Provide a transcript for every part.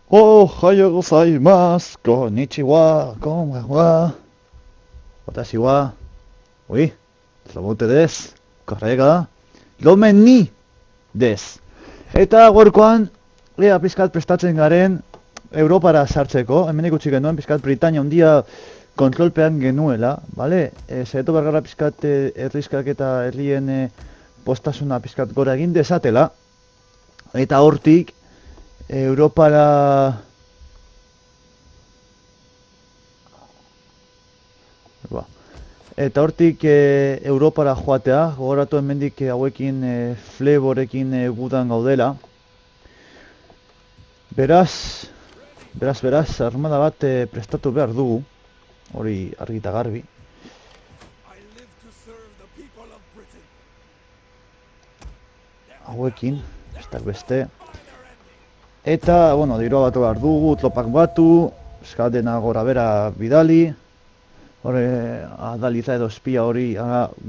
Ohayo gozaimasu, konnichiwa, konbanwa, watashi wa, ui, Zobute desu, kore ga, Romen ni desu. Eta gaurkoan, ea pizkat prestatzen garen Europara sartzeko, hemen ikusi genuen pizkat Britania handia kontrolpean genuela, bale? Zaitu bergara pizkat herrizkak eta herrien postasuna pizkat gora egin desatela, eta hortik Europara... Eta hortik Europara joatea, gogoratu hemendik hauekin Flavorekin gudan gaudela. Beraz, armada bat prestatu behar dugu, hori argi eta garbi. Hauekin, beste. Eta, bueno, dirua batu behar dugu, tlopak batu, eskaldena gora bera bidali. Hore, adaliza edo espia hori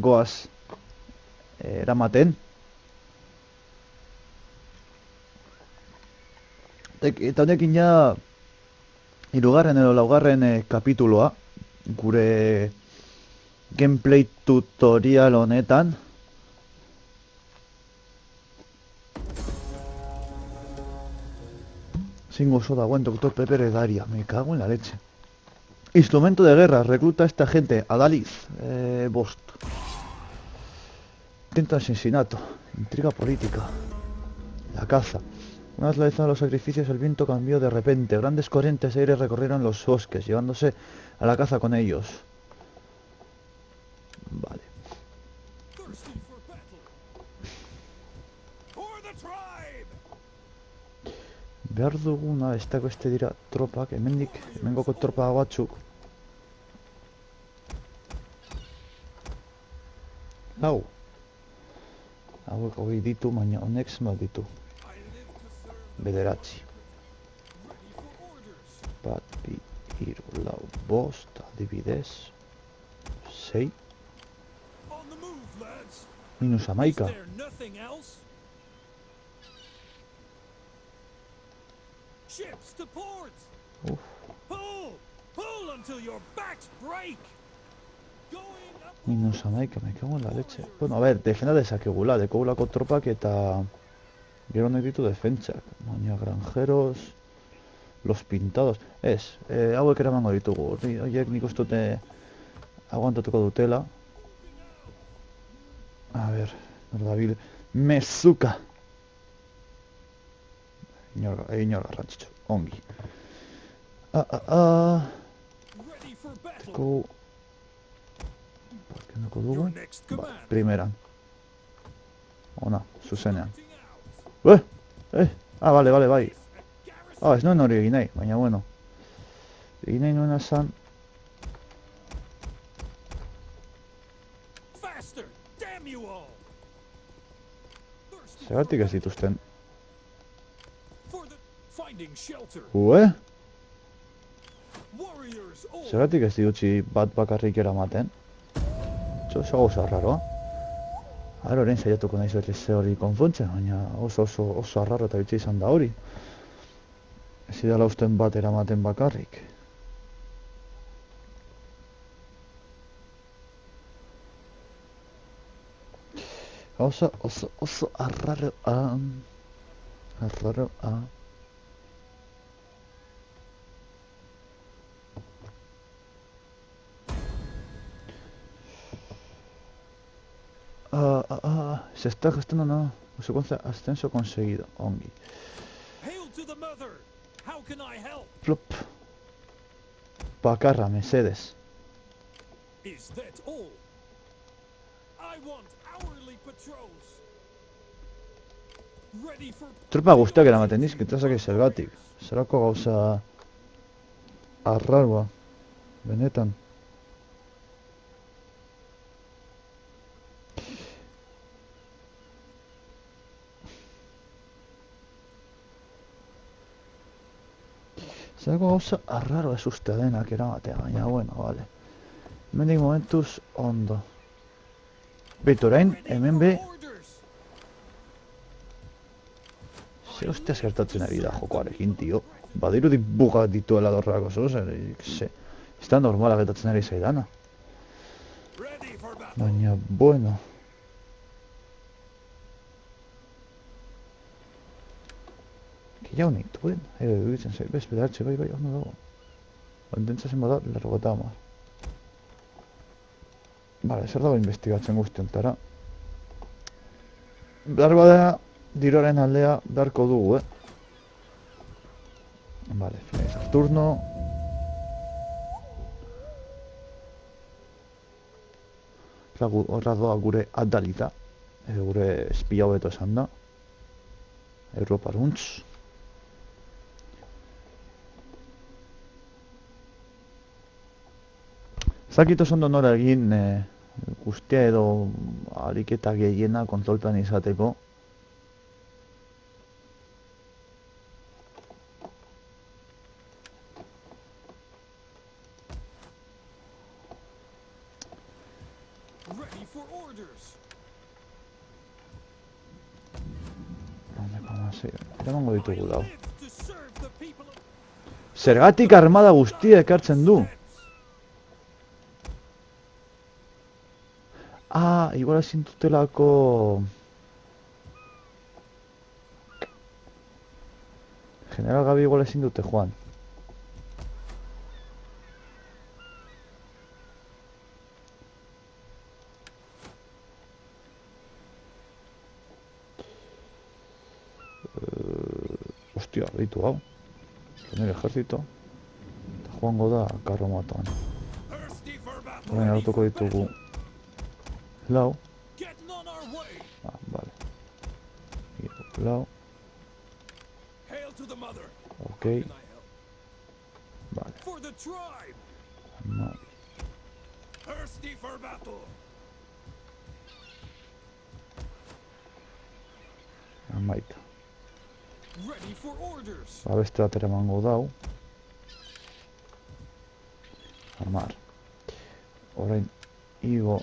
goaz eramaten. Eta honekin ja, hirugarren edo laugarren kapituloa, gure gameplay tutorial honetan. Zingo oso dagoen Dr. Pepper edaria, me cago en la leche. Instrumento de guerra, recluta a esta gente, Adaliz, Bost. Intento asesinato, intriga política, la caza. Una vez realizados los sacrificios, el viento cambió de repente. Grandes corrientes de aire recorrieron los bosques, llevándose a la caza con ellos. Vale. Behar duguna, ez dago este dira tropak, hemengoko tropa batzuk. Lau. Hauek hogei ditu, baina honek zenbat ditu. Bederatzi. Bat, bi, hiru, lau, bost, adibidez. Sei. Minus hamaika. Uf. Minus hamaika, me cago en la leche. Bueno, a ver, defenda dezakegula, dekogulako tropak eta gero nahi ditu defentsak. Baina granjeros, los pintados. Ez, hauek eramango ditugu. Horiek nik uste dute aguantatuko dutela. A ver, nordabil, mezuka. Inor garrantzitsu, ongi. Teko... Parkenoko dugu? Ba, primeran. Ona, zuzenean. Bale, bai. Ez nuen hori egin nahi, baina bueno. Egin nahi nuena zan... Zergatik ez dituzten? Zergatik ez ditutzi bat bakarrik eramaten? Oso gauza arraroa. Haro orain saiatuko nahiz berriz hori konfontzen, baina oso arraro eta bitxe izan da hori. Ez idala usten bat eramaten bakarrik. Oso arraroa. Arraroa. Se está gestando no. Ascenso conseguido. Ongi. Plop. Bakarra, mesedes. Tropa guztiak eramaten dizkit, ez zergatik. Zerako gauza arraroa. Benetan. Zerako gauza arraro ez uste denak eramatea, baina bueno, vale. Hemendik momentuz ondo. Beitu orain, hemen be... Ze hostias gertatzen ari da jokoarekin, tio. Badirudi bugak dituela dorrako zozen, ze. Ez da normala gertatzen ari zaidana. Baina, bueno. Gehiago nituen, egitzen zait, bez, bedartxe, bai, ondo dago. Ondentza zen bada, 80. Vale, zer dago investigatzen guztiontara. Behar bada, diroaren aldea beharko dugu, Vale, finalizar turno. Horra doa gure adalita, gure espia hobeto esan da. Europaruntz. Zakit oso ondo nora egin guztia edo ariketa gehiena kontroltan izateko. Eramango ditugu dau. Zergatik armada guztia ekartzen du? Igual ezin dutelako... General Gabi igual ezin dute joan. Hostia, ditu hau. Nire ejército. Eta joango da karro matoan. Orain hartuko ditugu lau. Vale. Lau. Ok. Vale. No. Amaita. Beste bat ere emango dau. Armar. Orain, igo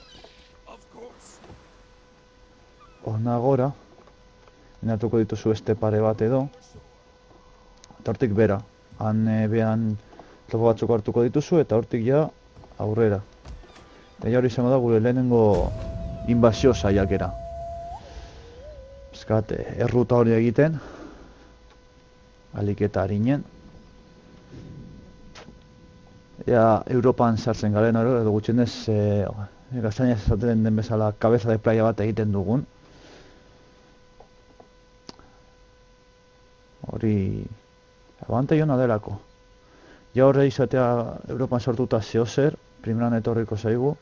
hona gora. Enatuko dituzu beste pare bat edo. Eta hortik bera. Han behan topo batzuk hartuko dituzu eta hortik ja aurrera. Eta ja hori izango da gure lehenengo inbazio saiakera. Eskat, erruta hori egiten. Alik eta harinen. Ea Europan sartzen garen hori, edo gutxienez gaztainaz esaten den bezala kabeza de playa bat egiten dugun. Hori abante jona delako. Ja horre izatea Europan sortuta zehozer, primeran etorriko zaigu.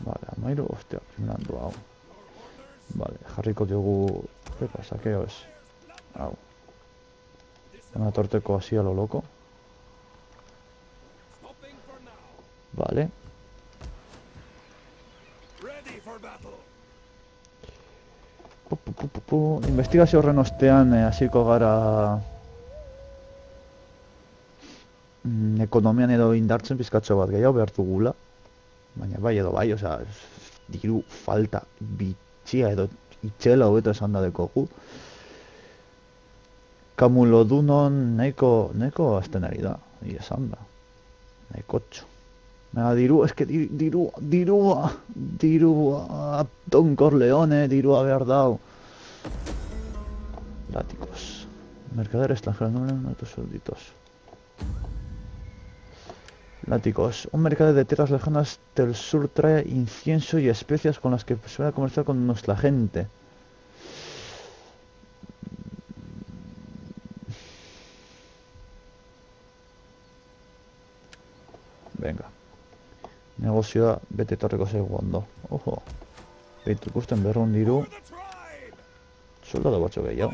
Vale, amairu, ostia, primeran du hau. Vale, jarriko diogu... Pepa, sakeo ez. Hau. Una torteko así a lo loco. Vale. Investigazio horren ostean hasiko gara ekonomian edo indartzen pizkatxo bat gehiago behar dugula. Baina bai edo bai, osea, diru falta bitxia edo itxela hobeto esan da dekogu. Kamulodunon nahiko azten ari da, esan da. Nahiko txo. Diru, eske dirua, Don Corleone, dirua behar dau. Láticos. Mercader extranjero, no tus súbditos. Láticos. Un mercader de tierras lejanas del sur trae incienso y especias con las que suele comerciar con nuestra gente. Venga. Negozioa bete etorriko zaigu ondo. Ojo. Beitu ikusten berrun diru. Soldado batxo gehiago.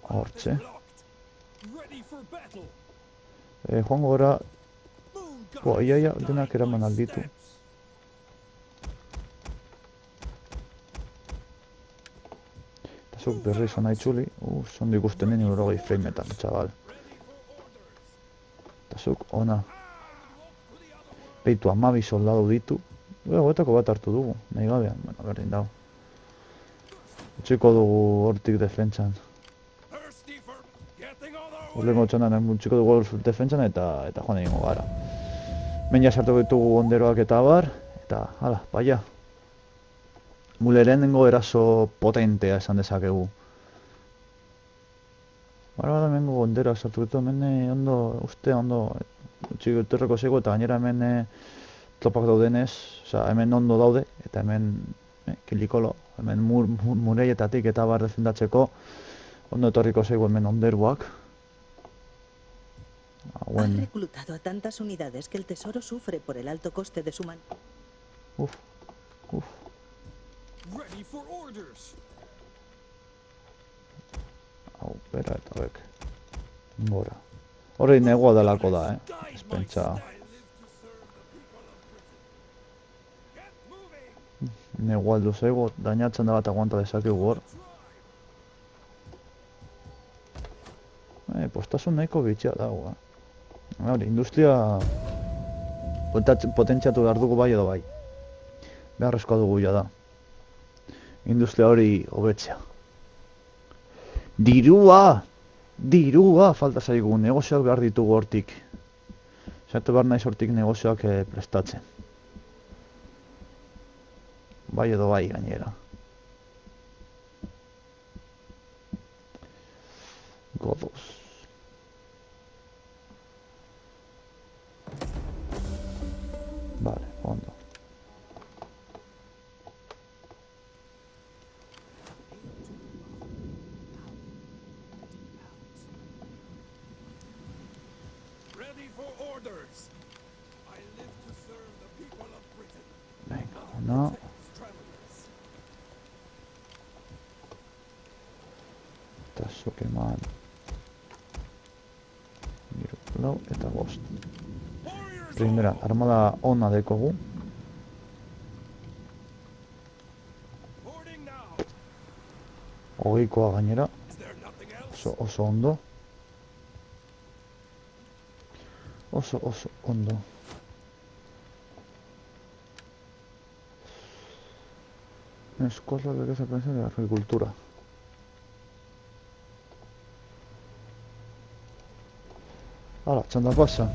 Hortxe. Joango gara... Iaia denak eraman alditu. Zuk berriz ona itzuli. Zondo ikusten den 90 frameetan, txabal. Eta zuk ona. Peitu 12 soldadu ditu. Goetako bat hartu dugu, nahi gabean. Bueno, berdin dago. Utziko dugu hortik defentsan. Urlengo txandan utziko dugu defentsan eta joan egingo gara. Menia sartu ditugu onderoak eta bar. Eta, hala, paia. Muleren dengo eraso potentea esan dezakegu. Bara hemengo onderoak sartu ditu, hemen ondo utzi uterreko zego eta gainera hemen tropak daudenez, hemen ondo daude, eta hemen kilikolo, hemen mureietatik eta bar defendatzeko ondo etorriko zego hemen onderuak. Ha reclutado a tantas unidades que el tesoro sufre por el alto coste de su mano. Uf. Hau, bera eta bek. Gora. Hori negoa delako da, Ez pentsa. Negoa aldu zego, dañatzen da bat aguanta dezakegu hor. Postasun nahiko bitxia dago, Hori, industria potentziatu behar dugu bai edo bai. Beharrezkoa dugu ja da. Industria hori hobetzea. Dirua falta zaigu, negozioak behar ditugu hortik. Zaitu behar naiz hortik negozioak prestatzen. Bai edo bai gainera. Godos. Vale, ondo. Venga, ona. Eta zuk eman. Lau eta bost. Primera, armada ona dekogu. Hogeikoa gainera. Oso ondo. Oso ondo. Escuela de que aprende de agricultura. Hala, txanda pasa.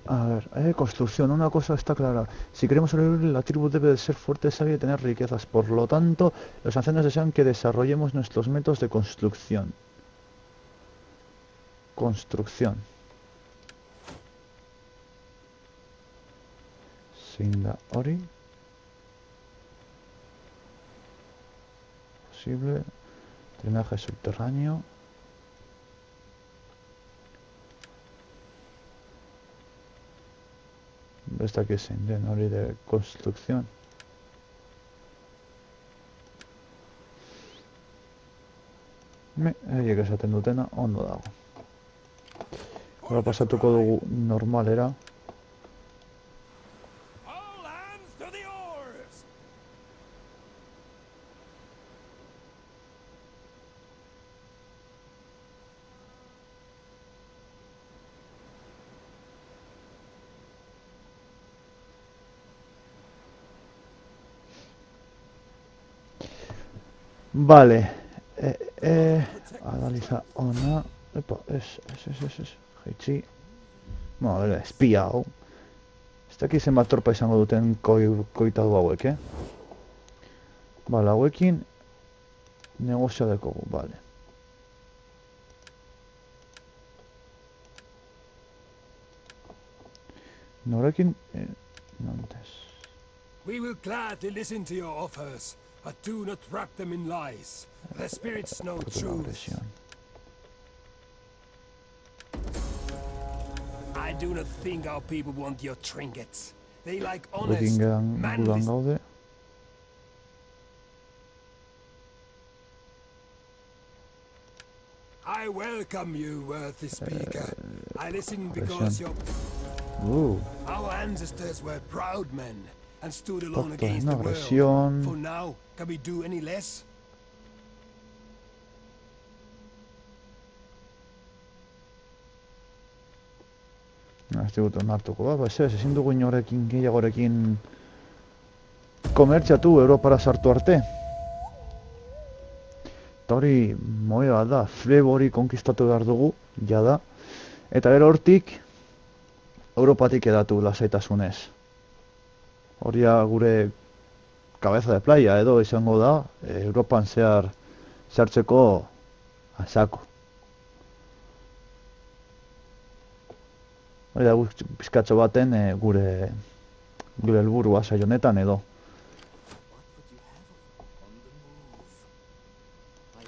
A ver, construcción. Una cosa está clara. Si queremos sobrevivir, la tribu debe de ser fuerte, sabia y tener riquezas. Por lo tanto, los ancianos desean que desarrollemos nuestros métodos de construcción. Sinda hori. Posible. Drenaje subterráneo. Esta que zein den hori de construcción. Haiek esaten dutena ondo dago. Hora pasatuko dugu normalera. Vale, analiza ona, epa, jaitsi, bueno, espia hau. Ez dakit zenbat torpa izango duten koitadu hauek, Bale, hauekin negozioa dekogu, bale. Norekin, nantes. We will gladly listen to your offers. But do not wrap them in lies. The spirits know truth. Agresión. I do not think our people want your trinkets. They like honest, Gurekin manly... gudan gaude. I welcome you, worthy speaker. I listen because your... Our ancestors were proud men and stood alone Pacto de against the no world. agresión. For now, can we do any less? Ez dut onartuko, ezin dugu inorekin gehiagorekin komertziatu Europara sartu arte. Eta hori moe bat da, Fleb hori konkistatu behar dugu, jada. Eta gero hortik, Europatik edatu lasaitasunez. Horia gure cabeza de playa edo izango da, Europan zehar sartzeko asako. Hori da bizkatxo baten gure helburua saio honetan edo.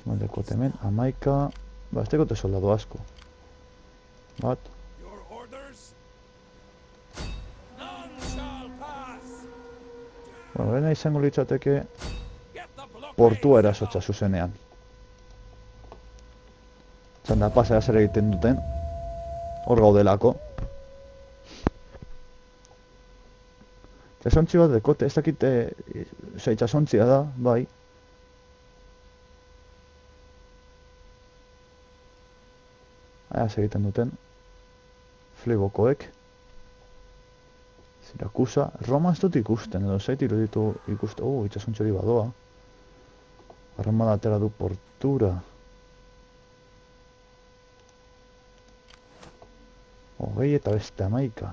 Maldeko hemen, 11, ez tekote soldadu asko. Bat. Bueno, lehena izango litzateke portua erasotza zuzenean. Txanda pasea zer egiten duten, hor gaudelako. Itxasontzi bat dekote, ez dakite itxasontzia da, bai. Aia egiten duten Flibokoek. Sirakusa, Roma ez dut ikusten, edo zait iruditu ikusten. Itxasontzi hori badoa. Armada atera du portura. Hogei eta beste 11.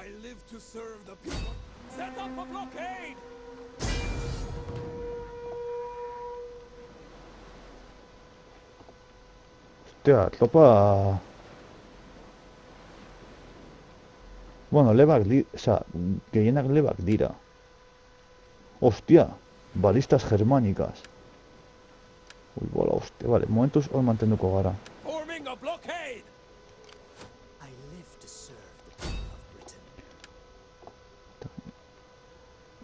I live to serve the people. Set up a blockade! Hostia, tropa... Bueno, lebak gehienak lebak dira. Hostia, balistas germánicas. Ui, bola, hostia, vale, momentuz hor mantenduko gara. Forming a blockade! I live to serve the people of Britain.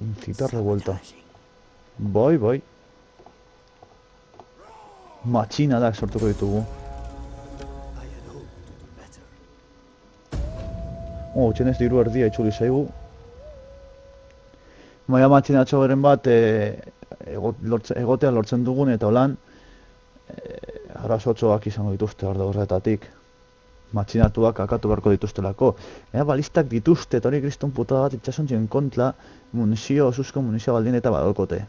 Incitar revuelta. Bai. Matxinadak sortuko ditugu. Txenez diru erdia itxuli zaigu. Maia matxinatxo beren bat egotean lortzen dugun eta holan arrazotxoak izango dituzte horretatik. Matxinatuak akatu beharko dituztelako. Balistak dituzte eta hori kriston putada bat itxasontzien kontra osuzko munizio baldin eta badaukote.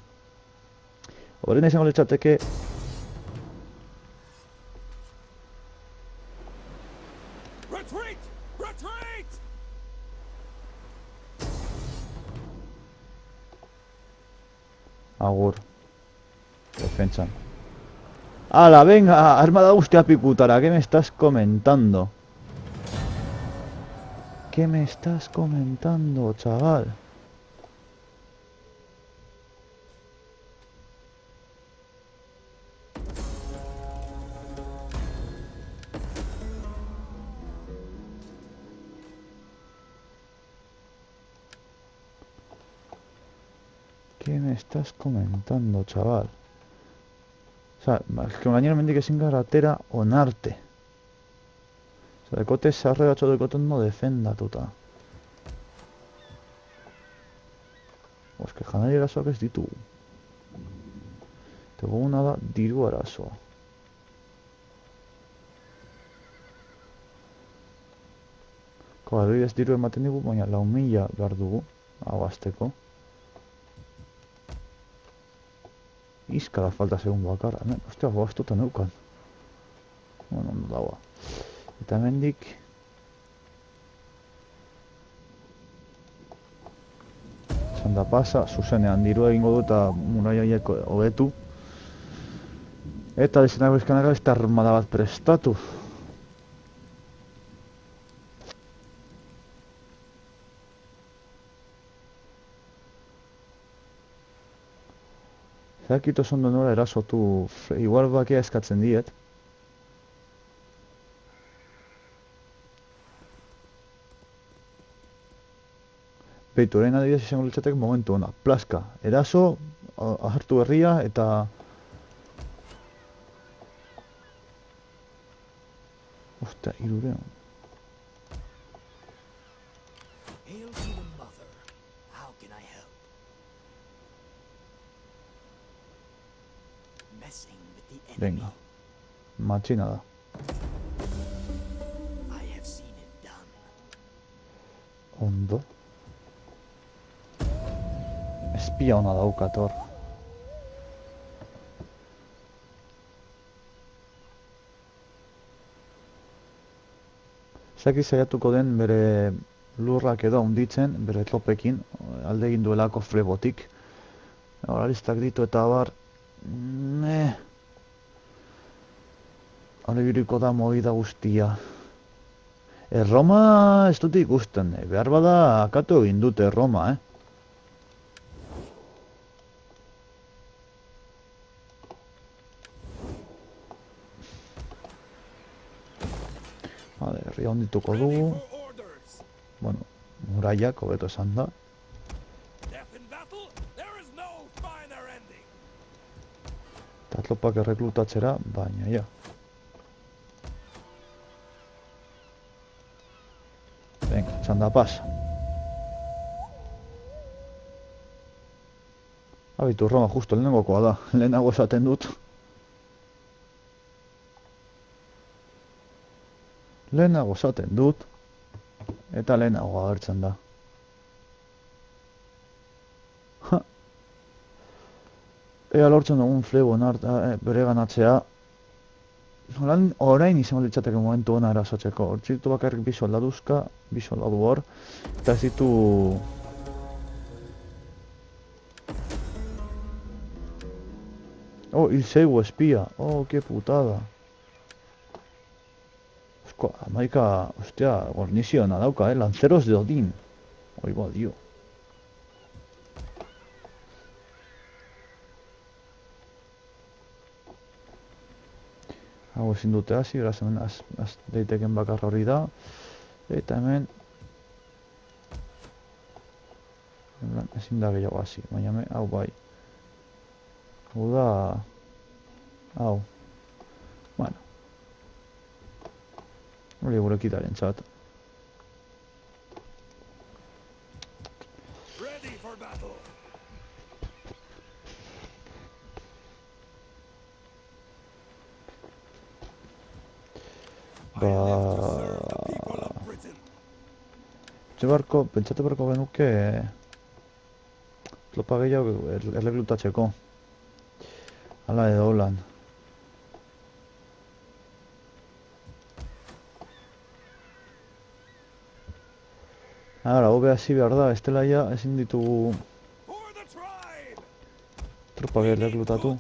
Horren izango litzateke agur. Defentsan. ¡Hala, venga! Armada guztia pikutara. ¿Qué me estás comentando? ¿Qué me estás comentando, chaval? ¿Qué me estás comentando, chaval? Osa, gainera mendik ezin gara atera onarte. Osa, dekote sarreratxo dekote ondo defendatuta. Oske, janari erasoak ez ditugu. Teguna da diru arazoa. Hori ez diru ematen digu, baina 4.000 behar dugu, hau azteko. Izkara falta segun bakarra, ostia, boaztuta neukan. Bueno, ondo dagoa. Eta hemendik txanda pasa, zuzenean dirua egingo du eta muraiaiek hobetu. Eta dezenako izkanaka beste armada bat prestatu. Zakit oso ondo nola erasotu, igual bakea eskatzen diet. Beitu, orain adibidez izango litzatek momentu ona. Plaska, eraso, ahartu herria eta... Ostia, irurean. Hail to the mother. How can I help? Messing with the enemy. Venga, matxina da. I have seen it done. Ondo. Espia ona daukat hor. Zaki saiatuko den bere lurrak edo hunditzen, bere tropekin, alde egin duelako flebotik. Horalistak ditu eta bar... Hore biriko da movida guztia. Roma ez dut ikusten, behar bada akatu egin dute Roma, Vale, herria hondituko dugu. Bueno, muraiak hobeto esan da. Eta tropak erreklutatzera, baina ja. Venga, txanda pasa. Abitu, Roma justo lehenengokoa da. Lehenago esaten dut. Lehenago esaten dut. Eta lehenago agertzen da. Ea lortzen dugun flebo bere ganatzea. Orain izango litzateke momentu ona erasotzeko. Hortzitu bakarrik bi soldaduzka, bi soldadu hor. Eta ez ditu... Oh, hil zaigu espia. Oh, que putada. Esko, amaika, ostia, gorniziona dauka, lanceros de Odin. Oiba, dio. Hau ezin dute hasi, beraz hemen daiteken bakarra hori da. Eta hemen... ezin da gehiago hasi, baina hau bai. Hau da... Hau. Bueno. Hori gure kitaren txat. Ready for battle. Pentsatu beharko genuke tropa gehiago erreklutatzeko. Hala edo holan. Ara, hobe hasi behar da, estela ja ezin ditugu tropa gehiago erreklutatu.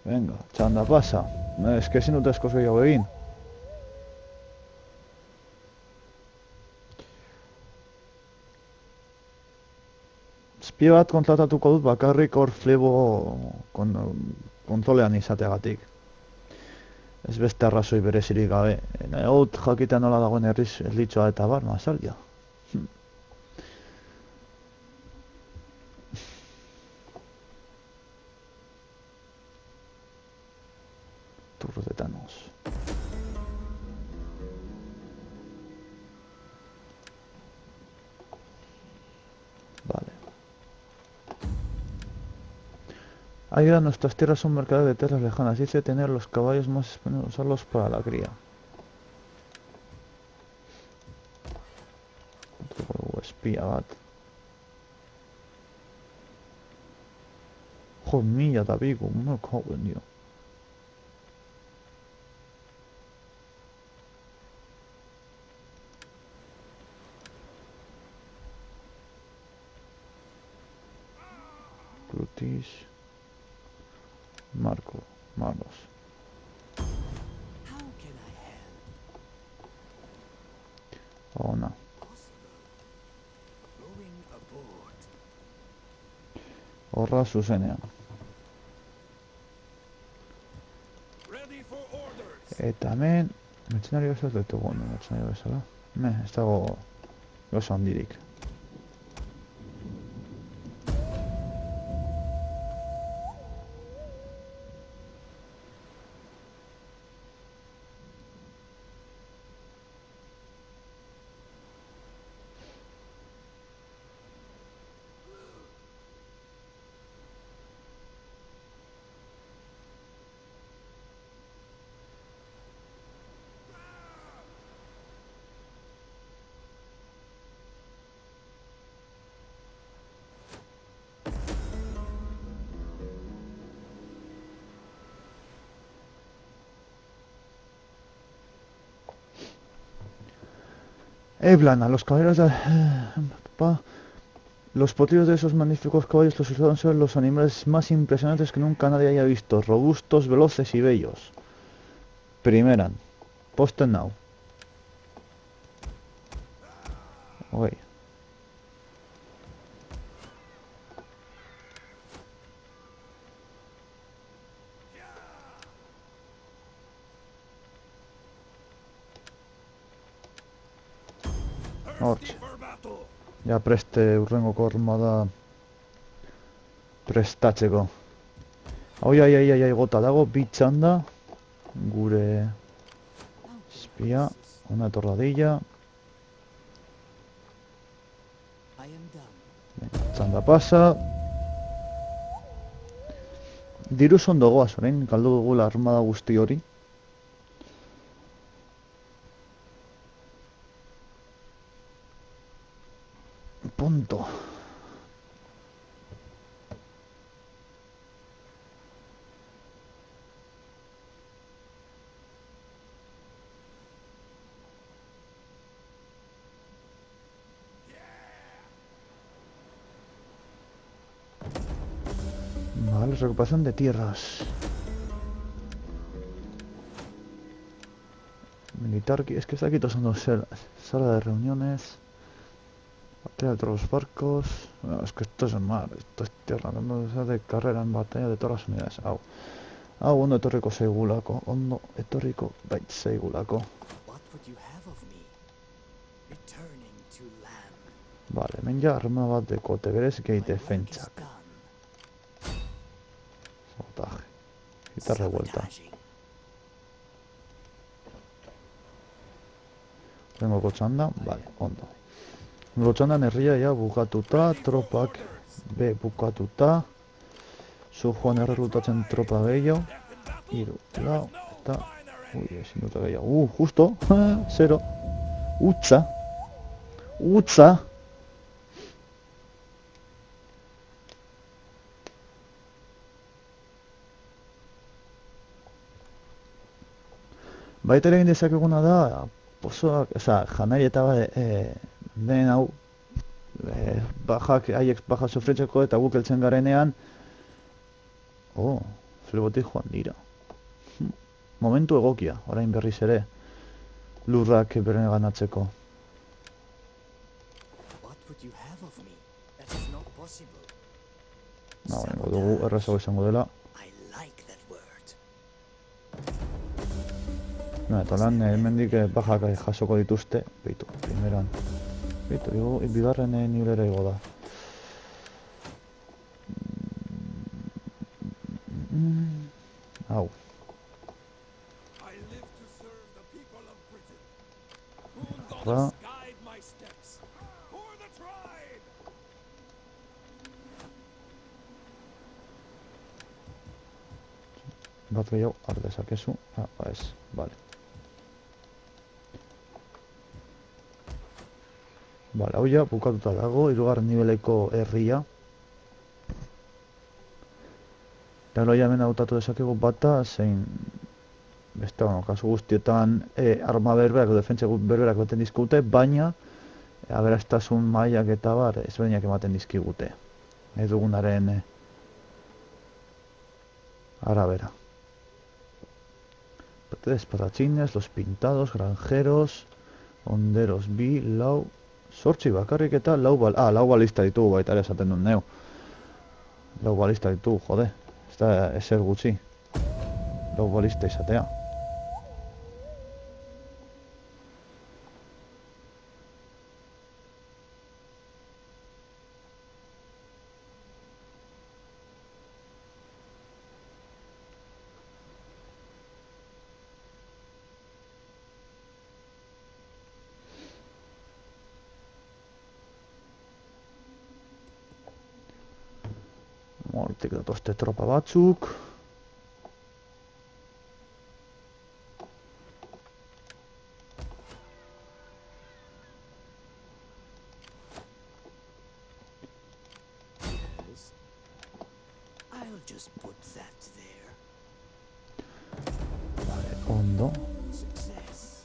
Venga, txanda pasa. Ez que ezin dut askoz gehiago egin. Espia bat kontratatuko dut bakarrik hor flebo kontrolean izateagatik. Ez beste arrazoi berezirik gabe. Haut jakitea nola dagoen erlitzoa eta bar, mazaldia. Turrotetanos. Vale. Ayuda a nuestras tierras un mercado de tierras lejanas. Dice tener los caballos más usarlos para la cría. Espía bat. Joder, milla da bigo, me cago en Dios. Brutis. Marco, Manos. Oh no. Horra zuzenean. Eta hemen, mertzenario bezala ez ditugu ondo, mertzenario bezala. Ez dago oso handirik. Blana, los caballeros de... Los potrillos de esos magníficos caballos los resultaron ser los animales más impresionantes que nunca nadie haya visto. Robustos, veloces y bellos. Primeran. Posten now. Ok. Hortxe. Ja preste urrengoko armada prestatzeko. Ai, gota dago, bitxanda. Gure espia, una torradilla. Txanda pasa. Diruz ondo goaz, orain, galdu dugula armada guzti hori. Punto. Vale, recuperación de tierras. Militar, es que está aquí tosando sala de reuniones. Batalla de todos los barcos. Bueno, es que esto es el mar, esto es tierra. No se de carrera en batalla de todas las unidades. Ondo etorriko zeigulako. Ondo etorriko zeigulako. Vale, hemen ja arma bat dekote berez gehi defentsak. Sabotaje. Eta revuelta. Tengoko txanda, vale, ondo. Lotxandan herria ja bukatuta, tropak be bukatuta. Zu joan errerutatzen tropa gehiago. Iru, lau, eta... Ui, ezin dute gehiago. Justo, 0. Utza. Baita ere egin dezakeguna da, pozoak, janari eta den hau, haiek baja sufritzeko eta guk heltzen garenean, flebotik joan dira. Momentu egokia, orain berriz ere, lurrak beren ganatzeko. Baina dugu errazago izango dela. Eta lan, hemendik bajak jasoko dituzte. Beitu, primeran. Beitu, bigarren nivelera igo da. Hau. Horra. Bat gehiago, ardezakezu. Ez, bale. Bale, hau ja, bukatuta dago, hirugarren niveleko herria. Eta ja hemen hautatu dezakegu bata, zein... Beste, kasu guztietan arma berberak, defentsa berberak baten dizkigute, baina aberastasun mailak eta bar, ezberdinak ematen dizkigute. Ez dugunaren arabera. Parte de espadachines, los pintados, granjeros, honderos, bi, lau... Zortzi bakarrik eta lau balista ditugu baita ere esaten dut neu. Lau balista ditu, jode. Ez da ezer gutxi. Lau balista izatea. Hortik datozte tropa batzuk. I'll just put that there. Ondo. Success.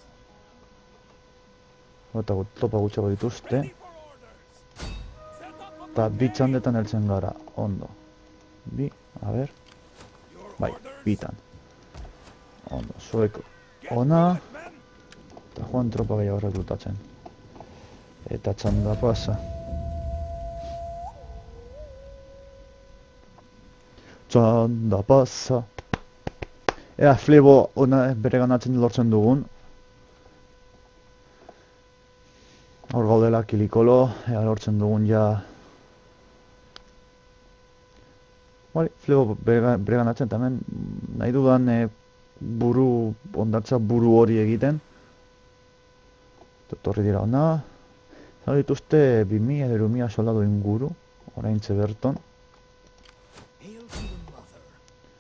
Eta tropa gutxago dituzte. Ready for orders. Set up a Eta bi txandetan heltzen gara. Ondo. Bi, a ber. your Bai, orders. bitan. Ondo, zuek Get ona. to it, men. Eta joan tropa gehiago rekrutatzen. Eta txanda pasa. Txanda pasa. Ea, flebo ona bere ganatzen lortzen dugun. Hor gaudela kilikolo, ea lortzen dugun ja. Bale, flebo bere ganatzen, eta hemen nahi dudan buru, ondartza buru hori egiten. Torri dira ona. Zau dituzte 2000 edo 2000 soldadu inguru, oraintze berton. Hail to the mother.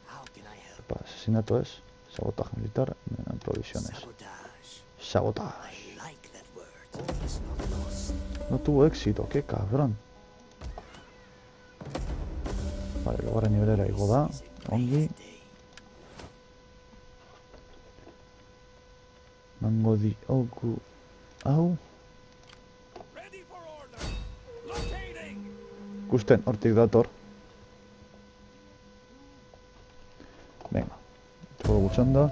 How can I help? Asesinato ez, sabotaje militar, provisiones. Sabotage. Sabotaje. I like that word. All is not lost. No tuvo éxito, qué cabrón. Vale, lugarren nivelera igo da, ongi. Mango di auku. Hau, Ready for order. Locating. ikusten hortik dator. Venga, todo gutxanda.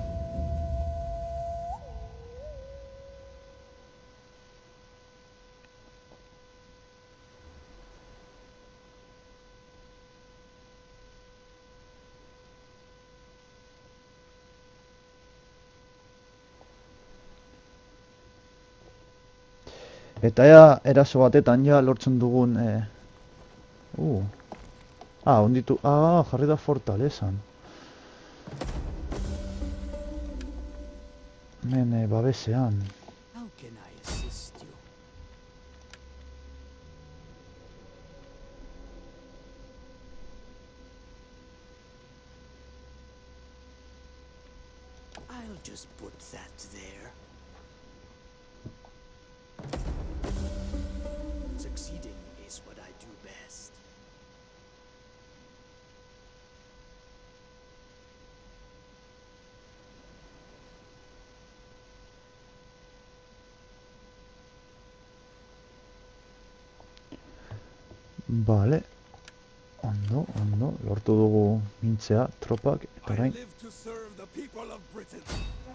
Eta ea eraso batetan ja lortzen dugun onditu, jarri da fortalezan. Hemen babesean. How can I assist you? I'll just put that there. Succeeding is what I do best. Bale. Ondo, lortu dugu mintzea tropak, eta I orain live to serve the people of Britain.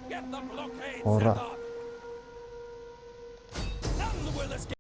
Get the blockade Horra. set up.